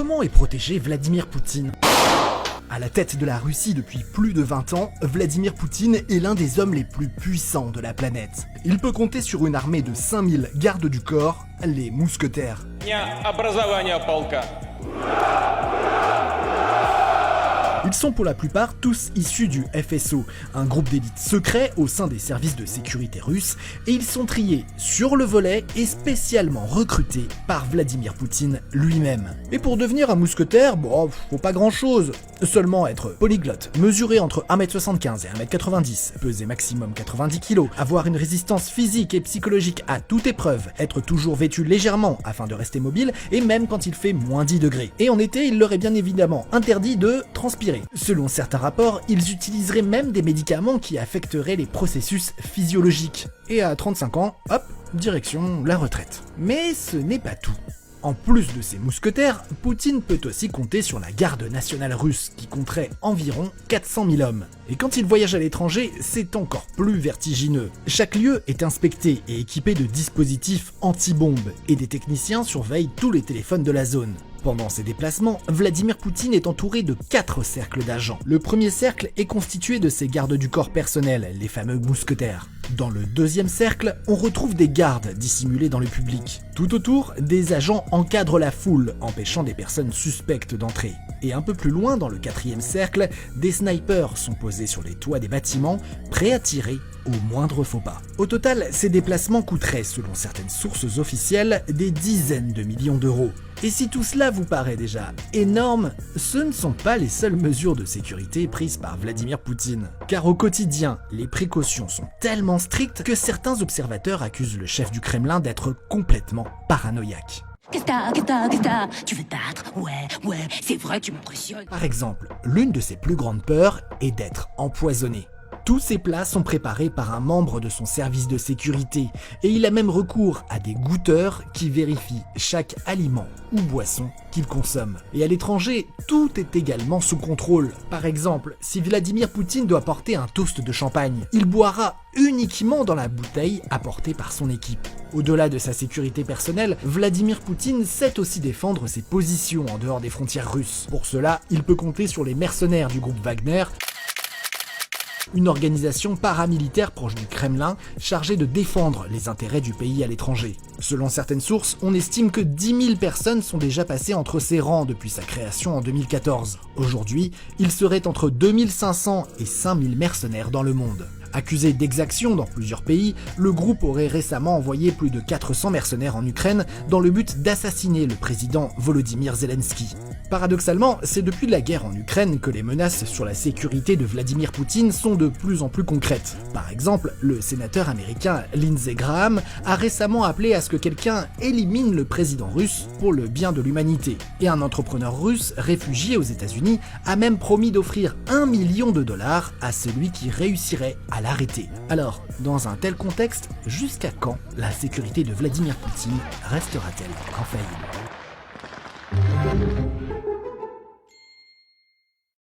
Comment est protégé Vladimir Poutine ? À la tête de la Russie depuis plus de 20 ans, Vladimir Poutine est l'un des hommes les plus puissants de la planète. Il peut compter sur une armée de 5000 gardes du corps, les mousquetaires. Ils sont pour la plupart tous issus du FSO, un groupe d'élite secret au sein des services de sécurité russes, et ils sont triés sur le volet et spécialement recrutés par Vladimir Poutine lui-même. Et pour devenir un mousquetaire, faut pas grand chose. Seulement être polyglotte, mesurer entre 1m75 et 1m90, peser maximum 90 kg, avoir une résistance physique et psychologique à toute épreuve, être toujours vêtu légèrement afin de rester mobile, et même quand il fait moins 10 degrés. Et en été, il leur est bien évidemment interdit de transpirer. Selon certains rapports, ils utiliseraient même des médicaments qui affecteraient les processus physiologiques. Et à 35 ans, hop, direction la retraite. Mais ce n'est pas tout. En plus de ces mousquetaires, Poutine peut aussi compter sur la garde nationale russe, qui compterait environ 400 000 hommes. Et quand il voyage à l'étranger, c'est encore plus vertigineux. Chaque lieu est inspecté et équipé de dispositifs anti-bombes, et des techniciens surveillent tous les téléphones de la zone. Pendant ses déplacements, Vladimir Poutine est entouré de 4 cercles d'agents. Le premier cercle est constitué de ses gardes du corps personnels, les fameux mousquetaires. Dans le deuxième cercle, on retrouve des gardes dissimulés dans le public. Tout autour, des agents encadrent la foule, empêchant des personnes suspectes d'entrer. Et un peu plus loin, dans le quatrième cercle, des snipers sont posés sur les toits des bâtiments, prêts à tirer au moindre faux pas. Au total, ces déplacements coûteraient, selon certaines sources officielles, des dizaines de millions d'euros. Et si tout cela vous paraît déjà énorme, ce ne sont pas les seules mesures de sécurité prises par Vladimir Poutine. Car au quotidien, les précautions sont tellement strictes que certains observateurs accusent le chef du Kremlin d'être complètement paranoïaque. Qu'est-ce que t'as? Tu veux te battre? Ouais, c'est vrai, tu m'impressionnes. Par exemple, l'une de ses plus grandes peurs est d'être empoisonné. Tous ces plats sont préparés par un membre de son service de sécurité et il a même recours à des goûteurs qui vérifient chaque aliment ou boisson qu'il consomme. Et à l'étranger, tout est également sous contrôle. Par exemple, si Vladimir Poutine doit porter un toast de champagne, il boira uniquement dans la bouteille apportée par son équipe. Au-delà de sa sécurité personnelle, Vladimir Poutine sait aussi défendre ses positions en dehors des frontières russes. Pour cela, il peut compter sur les mercenaires du groupe Wagner, une organisation paramilitaire proche du Kremlin chargée de défendre les intérêts du pays à l'étranger. Selon certaines sources, on estime que 10 000 personnes sont déjà passées entre ses rangs depuis sa création en 2014. Aujourd'hui, il serait entre 2500 et 5000 mercenaires dans le monde. Accusé d'exactions dans plusieurs pays, le groupe aurait récemment envoyé plus de 400 mercenaires en Ukraine dans le but d'assassiner le président Volodymyr Zelensky. Paradoxalement, c'est depuis la guerre en Ukraine que les menaces sur la sécurité de Vladimir Poutine sont de plus en plus concrètes. Par exemple, le sénateur américain Lindsey Graham a récemment appelé à ce que quelqu'un élimine le président russe pour le bien de l'humanité. Et un entrepreneur russe réfugié aux États-Unis a même promis d'offrir $1 million à celui qui réussirait à l'arrêter. Alors, dans un tel contexte, jusqu'à quand la sécurité de Vladimir Poutine restera-t-elle infaillible ?